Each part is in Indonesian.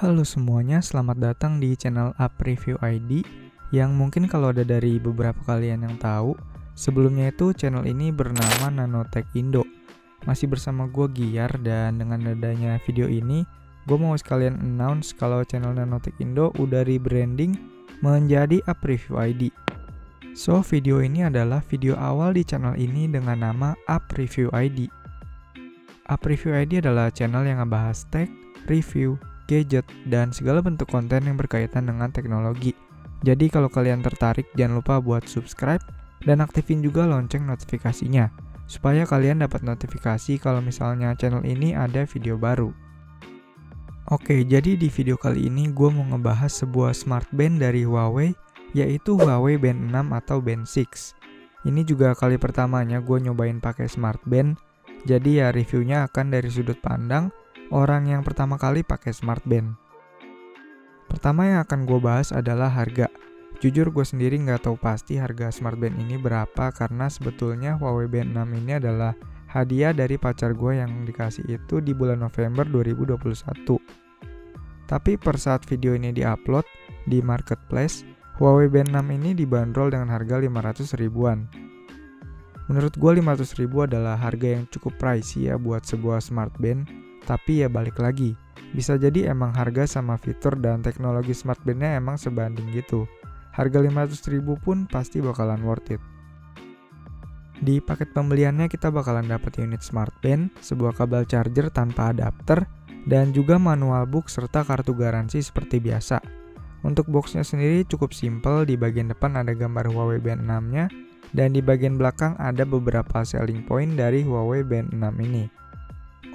Halo semuanya, selamat datang di channel Up Review ID yang mungkin kalau ada dari beberapa kalian yang tahu, sebelumnya itu channel ini bernama Nanotech Indo. Masih bersama gue Giar, dan dengan adanya video ini, gue mau sekalian announce kalau channel Nanotech Indo udah rebranding menjadi Up Review ID. So, video ini adalah video awal di channel ini dengan nama Up Review ID. Up Review ID adalah channel yang ngebahas tech, review, gadget, dan segala bentuk konten yang berkaitan dengan teknologi. Jadi kalau kalian tertarik, jangan lupa buat subscribe dan aktifin juga lonceng notifikasinya, supaya kalian dapat notifikasi kalau misalnya channel ini ada video baru. Oke, jadi di video kali ini gue mau ngebahas sebuah smartband dari Huawei, yaitu Huawei Band 6 atau Band 6. Ini juga kali pertamanya gue nyobain pakai smartband, jadi ya reviewnya akan dari sudut pandang orang yang pertama kali pakai smartband. Pertama yang akan gue bahas adalah harga. Jujur gue sendiri nggak tahu pasti harga smartband ini berapa, karena sebetulnya Huawei Band 6 ini adalah hadiah dari pacar gue yang dikasih itu di bulan November 2021. Tapi per saat video ini diupload di marketplace, Huawei Band 6 ini dibanderol dengan harga 500 ribuan. Menurut gue 500 ribu adalah harga yang cukup pricey ya buat sebuah smartband. Tapi ya balik lagi, bisa jadi emang harga sama fitur dan teknologi smartbandnya emang sebanding gitu. Harga 500 ribu pun pasti bakalan worth it. Di paket pembeliannya kita bakalan dapat unit smartband, sebuah kabel charger tanpa adapter, dan juga manual book serta kartu garansi seperti biasa. Untuk boxnya sendiri cukup simple, di bagian depan ada gambar Huawei Band 6-nya, dan di bagian belakang ada beberapa selling point dari Huawei Band 6 ini.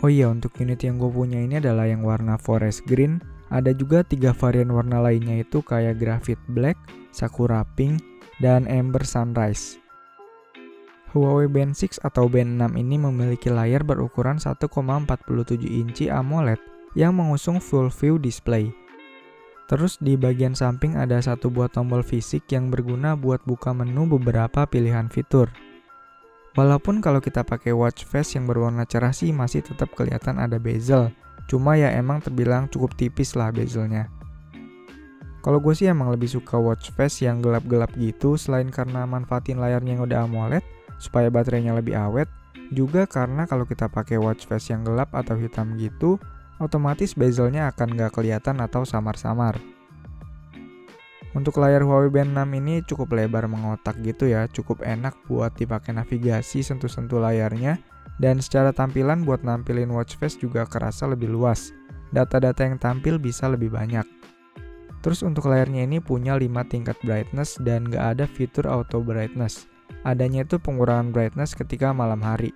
Oh iya, untuk unit yang gue punya ini adalah yang warna forest green. Ada juga 3 varian warna lainnya, itu kayak graphite black, sakura pink, dan amber sunrise. Huawei Band 6 atau Band 6 ini memiliki layar berukuran 1,47 inci AMOLED yang mengusung full view display. Terus di bagian samping ada satu buah tombol fisik yang berguna buat buka menu beberapa pilihan fitur. Walaupun kalau kita pakai watch face yang berwarna cerah sih masih tetap kelihatan ada bezel, cuma ya emang terbilang cukup tipis lah bezelnya. Kalau gue sih emang lebih suka watch face yang gelap-gelap gitu, selain karena manfaatin layarnya yang udah AMOLED supaya baterainya lebih awet, juga karena kalau kita pakai watch face yang gelap atau hitam gitu, otomatis bezelnya akan gak kelihatan atau samar-samar. Untuk layar Huawei Band 6 ini cukup lebar mengotak gitu ya, cukup enak buat dipakai navigasi, sentuh-sentuh layarnya, dan secara tampilan buat nampilin watch face juga kerasa lebih luas. Data-data yang tampil bisa lebih banyak. Terus untuk layarnya ini punya 5 tingkat brightness dan gak ada fitur auto brightness. Adanya itu pengurangan brightness ketika malam hari.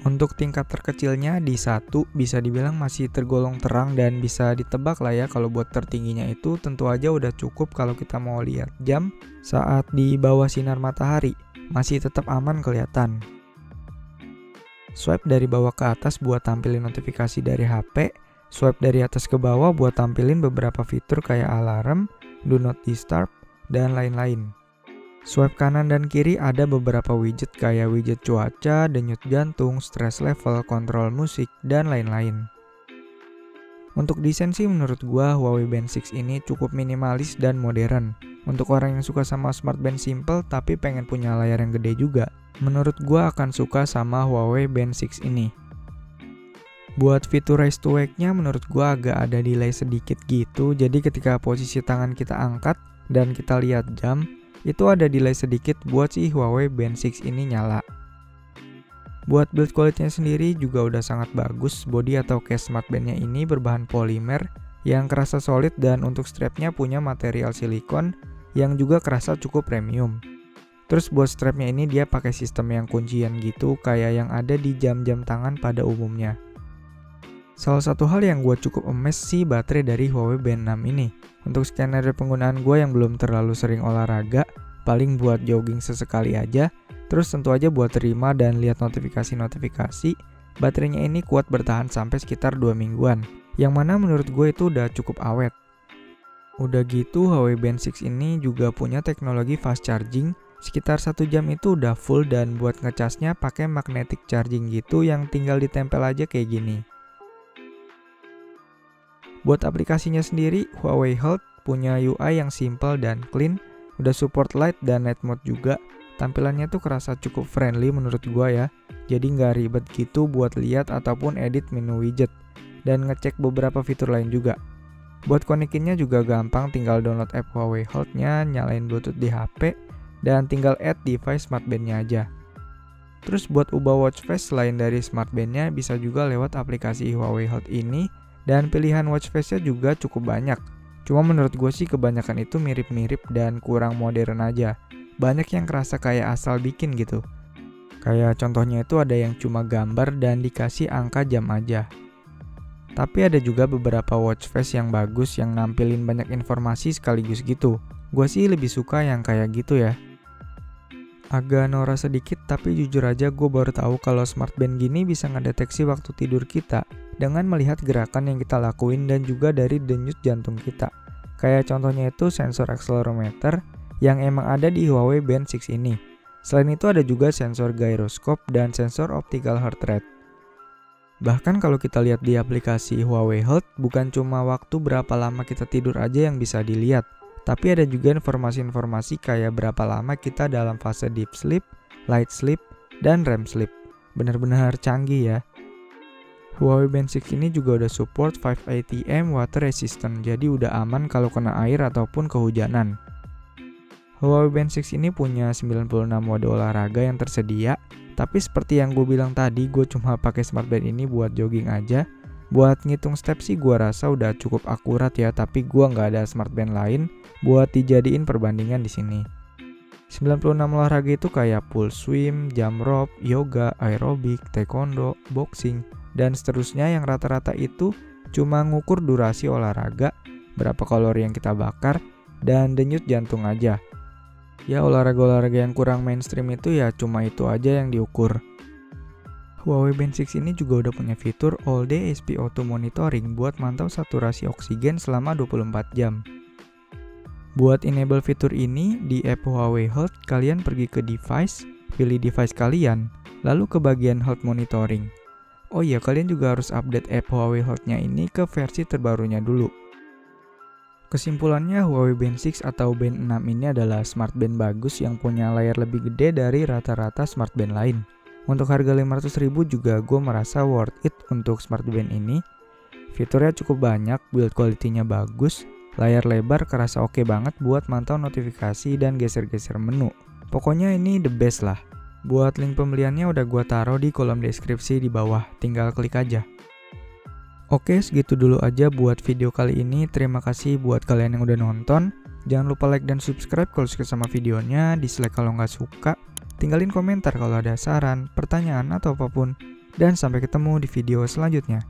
Untuk tingkat terkecilnya di 1 bisa dibilang masih tergolong terang dan bisa ditebak lah ya, kalau buat tertingginya itu tentu aja udah cukup kalau kita mau lihat jam saat di bawah sinar matahari, masih tetap aman kelihatan. Swipe dari bawah ke atas buat tampilin notifikasi dari HP, swipe dari atas ke bawah buat tampilin beberapa fitur kayak alarm, do not disturb, dan lain-lain. Swipe kanan dan kiri ada beberapa widget kayak widget cuaca, denyut jantung, stress level, kontrol musik, dan lain-lain. Untuk desain sih menurut gua Huawei Band 6 ini cukup minimalis dan modern. Untuk orang yang suka sama smartband simple tapi pengen punya layar yang gede juga, menurut gua akan suka sama Huawei Band 6 ini. Buat fitur raise to wake-nya menurut gua agak ada delay sedikit gitu, jadi ketika posisi tangan kita angkat dan kita lihat jam, itu ada delay sedikit buat si Huawei Band 6 ini nyala. Buat build quality-nya sendiri juga udah sangat bagus. Body atau case smartband-nya ini berbahan polimer yang kerasa solid, dan untuk strapnya punya material silikon yang juga kerasa cukup premium. Terus buat strapnya ini dia pakai sistem yang kuncian gitu kayak yang ada di jam-jam tangan pada umumnya. Salah satu hal yang gue cukup amazed sih baterai dari Huawei Band 6 ini. Untuk skenario penggunaan gue yang belum terlalu sering olahraga, paling buat jogging sesekali aja, terus tentu aja buat terima dan lihat notifikasi-notifikasi, baterainya ini kuat bertahan sampai sekitar 2 mingguan, yang mana menurut gue itu udah cukup awet. Udah gitu Huawei Band 6 ini juga punya teknologi fast charging, sekitar 1 jam itu udah full, dan buat ngecasnya pakai magnetic charging gitu yang tinggal ditempel aja kayak gini. Buat aplikasinya sendiri, Huawei Health punya UI yang simple dan clean, udah support light dan night mode juga. Tampilannya tuh kerasa cukup friendly menurut gua ya. Jadi nggak ribet gitu buat lihat ataupun edit menu widget, dan ngecek beberapa fitur lain juga. Buat konekinnya juga gampang, tinggal download app Huawei Health-nya, nyalain Bluetooth di HP, dan tinggal add device smartband-nya aja. Terus buat ubah watch face selain dari smartband-nya bisa juga lewat aplikasi Huawei Health ini, dan pilihan watch face-nya juga cukup banyak. Cuma menurut gue sih kebanyakan itu mirip-mirip dan kurang modern aja. Banyak yang kerasa kayak asal bikin gitu. Kayak contohnya itu ada yang cuma gambar dan dikasih angka jam aja. Tapi ada juga beberapa watch face yang bagus yang nampilin banyak informasi sekaligus gitu. Gue sih lebih suka yang kayak gitu ya. Agak norak sedikit, tapi jujur aja gue baru tahu kalau smartband gini bisa ngedeteksi waktu tidur kita dengan melihat gerakan yang kita lakuin dan juga dari denyut jantung kita. Kayak contohnya itu sensor accelerometer yang emang ada di Huawei Band 6 ini. Selain itu ada juga sensor gyroscope dan sensor optical heart rate. Bahkan kalau kita lihat di aplikasi Huawei Health, bukan cuma waktu berapa lama kita tidur aja yang bisa dilihat, tapi ada juga informasi-informasi kayak berapa lama kita dalam fase deep sleep, light sleep, dan REM sleep. Benar-benar canggih ya. Huawei Band 6 ini juga udah support 5 ATM water resistant, jadi udah aman kalau kena air ataupun kehujanan. Huawei Band 6 ini punya 96 mode olahraga yang tersedia, tapi seperti yang gue bilang tadi, gue cuma pakai smartband ini buat jogging aja. Buat ngitung step sih gue rasa udah cukup akurat ya, tapi gue nggak ada smartband lain buat dijadiin perbandingan di sini. 96 olahraga itu kayak pool swim, jump rope, yoga, aerobik, taekwondo, boxing, dan seterusnya yang rata-rata itu cuma ngukur durasi olahraga, berapa kalori yang kita bakar, dan denyut jantung aja. Ya olahraga-olahraga yang kurang mainstream itu ya cuma itu aja yang diukur. Huawei Band 6 ini juga udah punya fitur All Day SpO2 Monitoring buat mantau saturasi oksigen selama 24 jam. Buat enable fitur ini di app Huawei Health, kalian pergi ke device, pilih device kalian, lalu ke bagian Health Monitoring. Oh iya, kalian juga harus update app Huawei Health-nya ini ke versi terbarunya dulu. Kesimpulannya, Huawei Band 6 atau Band 6 ini adalah smartband bagus yang punya layar lebih gede dari rata-rata smartband lain. Untuk harga 500.000 juga gue merasa worth it untuk smartband ini. Fiturnya cukup banyak, build quality-nya bagus, layar lebar kerasa oke banget buat mantau notifikasi dan geser-geser menu. Pokoknya ini the best lah. Buat link pembeliannya udah gue taruh di kolom deskripsi di bawah, tinggal klik aja. Oke, segitu dulu aja buat video kali ini. Terima kasih buat kalian yang udah nonton. Jangan lupa like dan subscribe kalau suka sama videonya, dislike kalau nggak suka. Tinggalin komentar kalau ada saran, pertanyaan, atau apapun. Dan sampai ketemu di video selanjutnya.